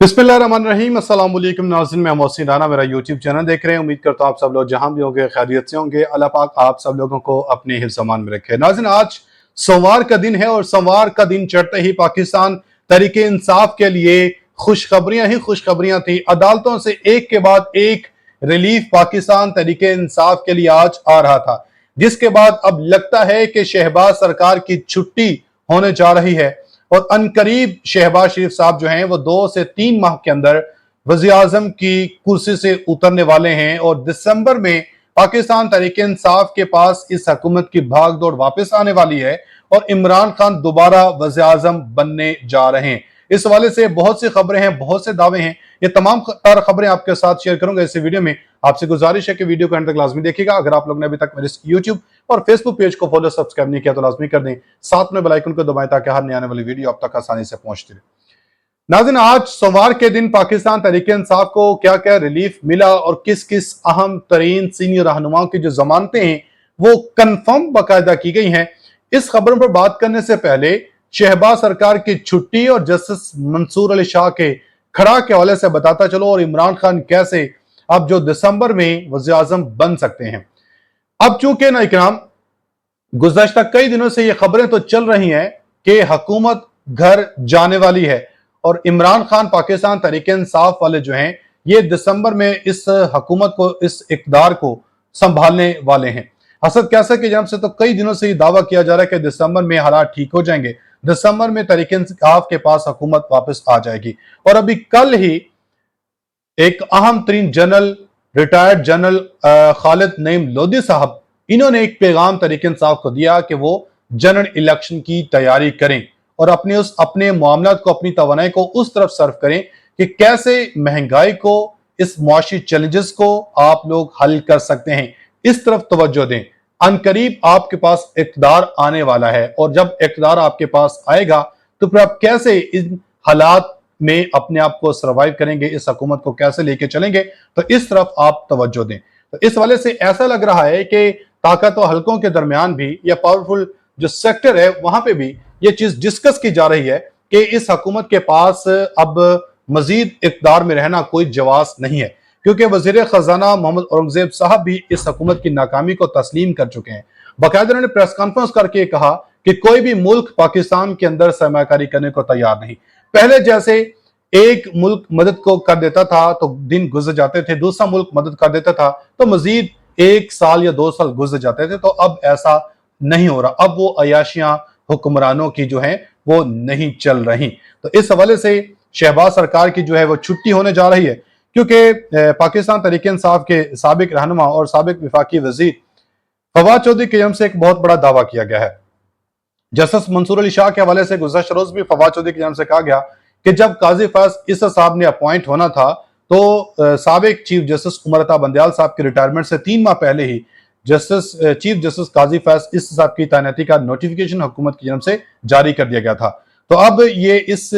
बिस्मिल्लाहिर्रहमानिर्रहीम। अस्सलाम वालेकुम नाज़रीन, मैं मोहसिन राना, मेरा यूट्यूब चैनल देख रहे हैं। उम्मीद करता हूँ आप सब लोग जहां भी होंगे खैरियत से होंगे। अल्लाह पाक आप सब लोगों को अपने हिफ्ज़ अमान में रखे। नाज़रीन, आज सोमवार का दिन है और सोमवार का दिन चढ़ते ही पाकिस्तान तहरीके इंसाफ के लिए खुशखबरियां ही खुशखबरियां थी। अदालतों से एक के बाद एक रिलीफ पाकिस्तान तहरीके इंसाफ के लिए आज आ रहा था, जिसके बाद अब लगता है कि शहबाज सरकार की छुट्टी होने जा रही है और अनकरीब शहबाज शरीफ साहब जो हैं वो 2 से 3 माह के अंदर वज़ीर आज़म की कुर्सी से उतरने वाले हैं और दिसंबर में पाकिस्तान तहरीक इंसाफ के पास इस हुकूमत की भागदौड़ वापस आने वाली है और इमरान खान दोबारा वज़ीर आज़म बनने जा रहे हैं। इस हवाले से बहुत सी खबरें हैं, बहुत से दावे हैं। ये तमाम खबरें आपके साथ शेयर करूंगा इस वीडियो में। आपसे गुजारिश है कि वीडियो को अंत तक लाजमी देखिएगा। अगर आप लोगों ने अभी तक मेरे यूट्यूब और फेसबुक पेज को फॉलो सब्सक्राइब नहीं किया तो लाजमी कर दें, साथ में बेल आइकन को दबाएं ताकि हर नई आने वाली वीडियो आप तक आसानी से पहुंचती रहे। नाज़रीन, आज सोमवार के दिन पाकिस्तान तहरीक इंसाफ को क्या क्या रिलीफ मिला और किस किस अहम तरीन सीनियर रहनुमाओं की जो जमानतें हैं वो कंफर्म बाकायदा की गई हैं। इस खबर पर बात करने से पहले शहबाज सरकार की छुट्टी और जस्टिस मंसूर अली शाह के खड़ा के हवाले से बताता चलो और इमरान खान कैसे अब जो दिसंबर में वज़ीर आज़म बन सकते हैं। अब चूंकि ना इकराम गुज़श्ता कई दिनों से ये खबरें तो चल रही हैं कि हुकूमत घर जाने वाली है और इमरान खान पाकिस्तान तहरीक इंसाफ वाले जो हैं ये दिसंबर में इस हुकूमत को, इस इक़्तिदार को संभालने वाले हैं। हसद कैसा की जन्म से तो कई दिनों से ये दावा किया जा रहा है कि दिसंबर में हालात ठीक हो जाएंगे, दिसंबर में तहरीक इंसाफ के पास हुकूमत वापस आ जाएगी। और अभी कल ही एक अहम तरीन general, retired general Khalid Naeem Lodhi साहब, इन्होंने एक पैगाम तहरीक इंसाफ को दिया कि वो जनरल इलेक्शन की तैयारी करें और अपने मामलात को, अपनी तवानाई को उस तरफ सर्व करें कि कैसे महंगाई को, इस मुआशी चैलेंजेस को आप लोग हल कर सकते हैं। इस तरफ तवज्जो दें। अनकरीब आपके पास इक़्तिदार आने वाला है और जब इक़्तिदार आपके पास आएगा तो फिर आप कैसे इन हालात में अपने आप को सर्वाइव करेंगे, इस हुकूमत को कैसे लेके चलेंगे, तो इस तरफ आप तवज्जो दें। तो इस वाले से ऐसा लग रहा है कि ताकत और हलकों के दरमियान भी या पावरफुल जो सेक्टर है वहां पे भी ये चीज डिस्कस की जा रही है कि इस हुकूमत के पास अब मजीद इक़्तिदार में रहना कोई जवाज नहीं है, क्योंकि वजीर खजाना मोहम्मद औरंगजेब साहब भी इस हुकूमत की नाकामी को तस्लीम कर चुके हैं। बाकायदा उन्होंने प्रेस कॉन्फ्रेंस करके कहा कि कोई भी मुल्क पाकिस्तान के अंदर सरमाकारी करने को तैयार नहीं। पहले जैसे एक मुल्क मदद को कर देता था तो दिन गुजर जाते थे, दूसरा मुल्क मदद कर देता था तो मजीद 1 साल या 2 साल गुजर जाते थे, तो अब ऐसा नहीं हो रहा। अब वो अयाशियां हुक्मरानों की जो है वो नहीं चल रही। तो इस हवाले से शहबाज सरकार की जो है वो छुट्टी होने जा रही है, क्योंकि पाकिस्तान तहरीक इंसाफ के साबिक रहनुमा और साबिक वफाकी वजीर फवाद चौधरी के जम से एक बहुत बड़ा दावा किया गया है। जस्टिस मंसूर अली शाह के हवाले से गुज़श्ता रोज भी फवाद चौधरी की जानिब से कहा गया कि जब काजी फैज ईसा साहब ने अपॉइंट होना था तो साबिक चीफ जस्टिस उमर अता बंदयाल साहब की रिटायरमेंट से 3 माह पहले ही चीफ जस्टिस काजी फैज ईसा साहब की तैनाती का नोटिफिकेशन हुकूमत की जानिब से जारी कर दिया गया था। तो अब ये इस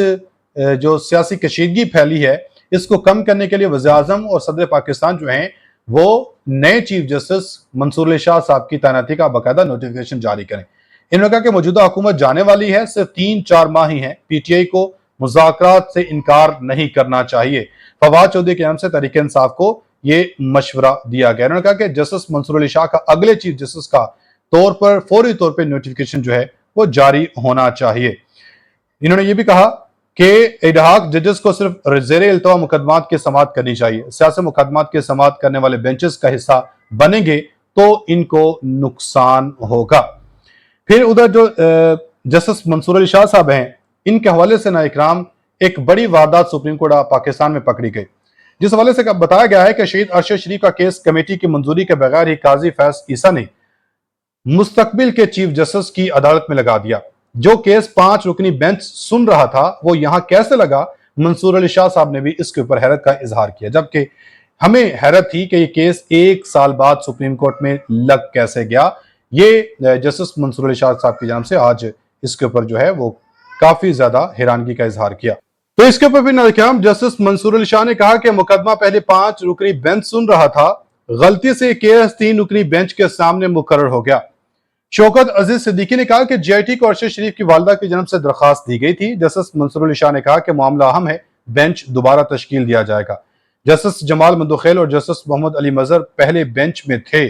जो सियासी कशीदगी फैली है इसको कम करने के लिए वज़ीर आज़म और सदर पाकिस्तान जो हैं वो नए चीफ जस्टिस मंसूर अली शाह साहब की तैनाती का बाकायदा नोटिफिकेशन जारी करें। इन्होंने कहा कि मौजूदा हुकूमत जाने वाली है, सिर्फ 3-4 माह ही है, पीटीआई को मुज़ाकरात से इनकार नहीं करना चाहिए। फवाद चौधरी के नाम से तहरीक इंसाफ को ये मशवरा दिया गया। उन्होंने कहा कि जस्टिस मंसूर अली शाह का अगले चीफ जस्टिस का तौर पर फौरी तौर पर नोटिफिकेशन जो है वो जारी होना चाहिए। इन्होंने ये भी कहा कि इडहाक जजेस को सिर्फ ज़ेरे इल्तवा मुकदमात की समाअत करनी चाहिए, सियासी मुकदमात की समाअत करने वाले बेंचेस का हिस्सा बनेंगे तो इनको नुकसान होगा। फिर उधर जो जस्टिस मंसूर अली शाह साहब हैं इनके हवाले से ना इकराम एक बड़ी वारदात सुप्रीम कोर्ट पाकिस्तान में पकड़ी गई, जिस हवाले से बताया गया है कि शहीद अरशद शरीफ का केस कमेटी की मंजूरी के बगैर ही काजी फैज ईसा ने मुस्तकबिल के चीफ जस्टिस की अदालत में लगा दिया। जो केस 5 रुकनी बेंच सुन रहा था वो यहां कैसे लगा, मंसूर अली शाह साहब ने भी इसके ऊपर हैरत का इजहार किया, जबकि हमें हैरत थी कि ये केस 1 साल बाद सुप्रीम कोर्ट में लग कैसे गया। ये जस्टिस मंसूर अली शाह साहब की जानिब से आज इसके ऊपर जो है वो काफी ज्यादा हैरानगी का इजहार किया। तो इसके ऊपर भी नाकाम जस्टिस मंसूर अली शाह ने कहा कि मुकदमा पहले 5 रुकनी बेंच सुन रहा था, गलती से केस 3 रुकनी बेंच के सामने मुकर्रर हो गया। शौकत अजीज सिद्दीकी ने कहा कि जीआईटी को अरशद शरीफ की वालदा की जानिब से दरखास्त दी गई थी। जस्टिस मंसूर अली शाह ने कहा कि मामला अहम है, बेंच दोबारा तश्कील दिया जाएगा। जस्टिस जमाल मंदोखेल और जस्टिस मोहम्मद अली मजहर पहले बेंच में थे।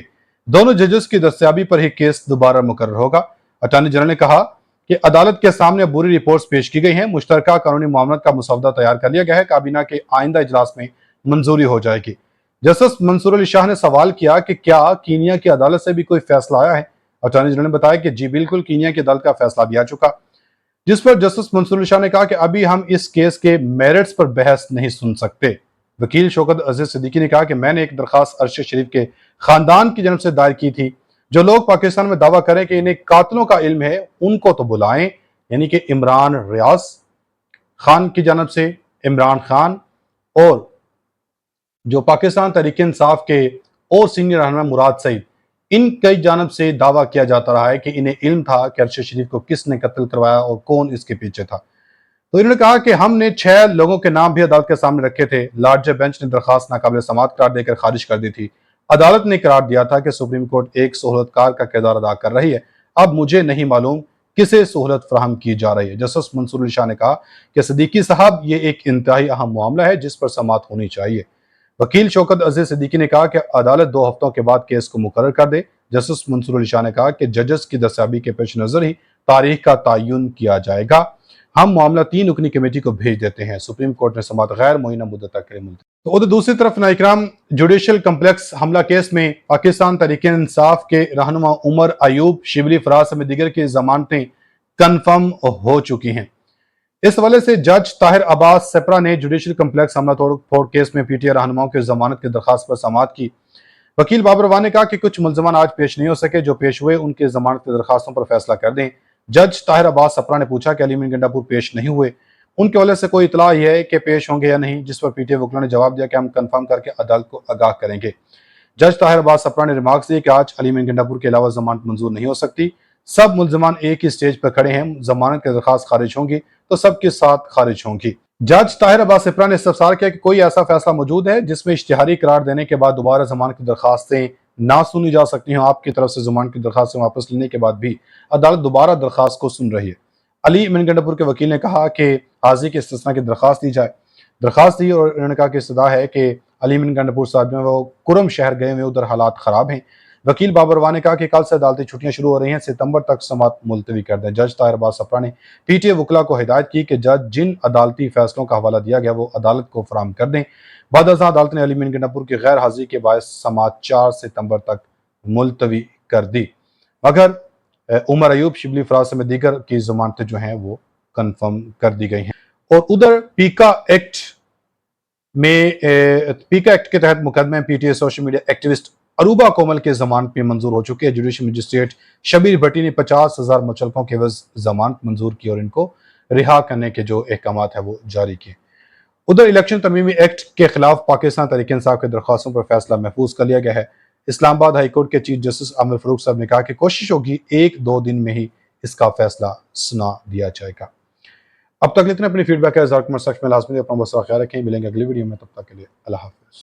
दोनों जजेस की दस्तयाबी पर ही केस दोबारा मुकर्रर होगा। अटॉर्नी जनरल ने कहा कि अदालत के सामने बुरी रिपोर्ट्स पेश की गई हैं। मुश्तरका कानूनी मामलात का मसौदा तैयार कर लिया गया है। काबीना के आइंदा इजलास में मंजूरी हो जाएगी। जस्टिस मंसूर अली शाह ने सवाल किया कि क्या कीनिया की अदालत से भी कोई फैसला आया है। अटॉर्नी जनरल ने बताया कि जी बिल्कुल, कीनिया की अदालत का फैसला भी आ चुका, जिस पर जस्टिस मंसूर अली शाह ने कहा कि अभी हम इस केस के मेरिट्स पर बहस नहीं सुन सकते। वकील शौकत अजीज सिद्दीकी ने कहा कि मैंने एक दरखास्त अरशद शरीफ के खानदान की जानब से दायर की थी। जो लोग पाकिस्तान में दावा करें कि इन्हें कातलों का इल्म है, उनको तो बुलाएं, यानी कि इमरान रियाज खान की जानब से इमरान खान, और जो पाकिस्तान तहरीक इंसाफ के और सीनियर रहनुमा मुराद सईद, इनकी जानब से दावा किया जाता रहा है कि इन्हें इल्म था कि अरशद शरीफ को किसने कत्ल करवाया और कौन इसके पीछे था। तो इन्होंने कहा कि हमने 6 लोगों के नाम भी अदालत के सामने रखे थे। लार्जर बेंच ने दरखास्त नाकाबिल समाअत करार देकर खारिज कर दी थी। अदालत ने करार दिया था कि सुप्रीम कोर्ट एक सहूलतकार का किरदार अदा कर रही है। अब मुझे नहीं मालूम किसे सहूलत फराहम की जा रही है। जस्टिस मंसूर अली शाह ने कहा कि सिद्दीकी साहब, ये एक इंतहाई अहम मामला है जिस पर समाअत होनी चाहिए। वकील शौकत अजीज सिद्दीकी ने कहा कि अदालत 2 हफ्तों के बाद केस को मुकर्रर कर दे। जस्टिस मंसूर अली शाह ने कहा कि जजेस की दस्तयाबी के पेश नजर ही तारीख का तयन किया जाएगा। हम मामला 3 रुकनी कमेटी को भेज देते हैं। सुप्रीम कोर्ट ने समाअत गैर मुअय्यना मुद्दत तक के लिए मुलतवी। तो उधर दूसरी तरफ नाइकराम, जुडिशल कम्प्लेक्स हमला केस में पाकिस्तान तहरीक इंसाफ के रहनुमा उमर अयूब, शिबली फराज समेत दीगर की जमानतें कन्फर्म हो चुकी हैं। इस हवाले से जज ताहिर अब्बास सेपरा ने जुडिशल कम्प्लेक्स हमला तोड़ केस में पीटीआई रहनुमाओं की जमानत की दरखास्त पर समाअत की। वकील बाबर वान ने कहा कि कुछ मुल्ज़मान आज पेश नहीं हो सके, जो पेश हुए उनकी जमानत की दरखास्तों पर फैसला कर दें। जज ताहिर अब्बास सेपरा ने पूछा कि अली मीन गंडापुर पेश नहीं हुए, उनके हवाले से कोई इतला है कि पेश होंगे या नहीं, जिस पर पीटीआई वकीलों ने जवाब दिया कि हम कन्फर्म करके अदालत को आगाह करेंगे। जज ताहिर अब्बास सेपरा ने रिमार्क्स दिए कि आज अली मीन गंडापुर के अलावा जमानत मंजूर नहीं हो सकती। सब मुल्ज़मान एक ही स्टेज पर खड़े हैं। जमानत की दरखास्त खारिज होंगी तो सबके साथ खारिज होंगी। जज ताहिर अब्बास सेपरा ने इस्तफसार किया कि कोई ऐसा फैसला मौजूद है जिसमें इश्तिहारी करार देने के बाद दोबारा जमानत की दरखास्तें ना सुनी जा सकती हों। आपकी तरफ से जमानत की दरखास्तें वापस लेने के बाद भी अदालत दोबारा दरखास्त को सुन रही है। अली मीन गंडापुर के वकील ने कहा कि हाजिरी के इस्तिस्ना की दरखास्त दी जाए। दरखास्त दी और उन्होंने कहा कि इस्तदा है कि अली मीन गंडापुर साहब जो है वो कुरम शहर गए हुए, उधर हालात खराब हैं। वकील बाबर वान ने कहा कि कल से अदालती छुट्टियां शुरू हो रही हैं, सितंबर तक समाअत मुलतवी कर दें। जज ताहिर अब्बास सेपरा ने पीटीआई वकला को हिदायत की कि जज जिन अदालती फैसलों का हवाला दिया गया वो अदालत को फराहम कर दें। बाद अदालत ने अली मीन गंडापुर की गैर हाजिरी के बायस समाअत 4 सितंबर तक मुलतवी कर दी, मगर उमर अयूब, शिबली फराज समेत दीगर की जमानतें जो हैं वो कन्फर्म कर दी गई हैं। और उधर पीका एक्ट के तहत मुकदमे में PTI social media activist Aruba Komal के जमानत भी मंजूर हो चुकी है। जुडिशल मजिस्ट्रेट शबीर भट्टी ने 50,000 मुचलकों के एवज जमानत मंजूर की और इनको रिहा करने के जो अहकाम है वो जारी किए। उधर इलेक्शन तरमीमी एक्ट के खिलाफ पाकिस्तान तहरीक इंसाफ की दरख्वास्तों पर फैसला महफूज कर लिया गया है। इस्लामाबाद हाईकोर्ट के चीफ जस्टिस आमिर फारूक साहब ने कहा कि कोशिश होगी 1-2 दिन में ही इसका फैसला सुना दिया जाएगा। अब तक इतने अपनी फीडबैक है में लाजमी अपना ख्याल रखें। मिलेंगे अगली वीडियो में, तब तक के लिए अल्लाह हाफिज़।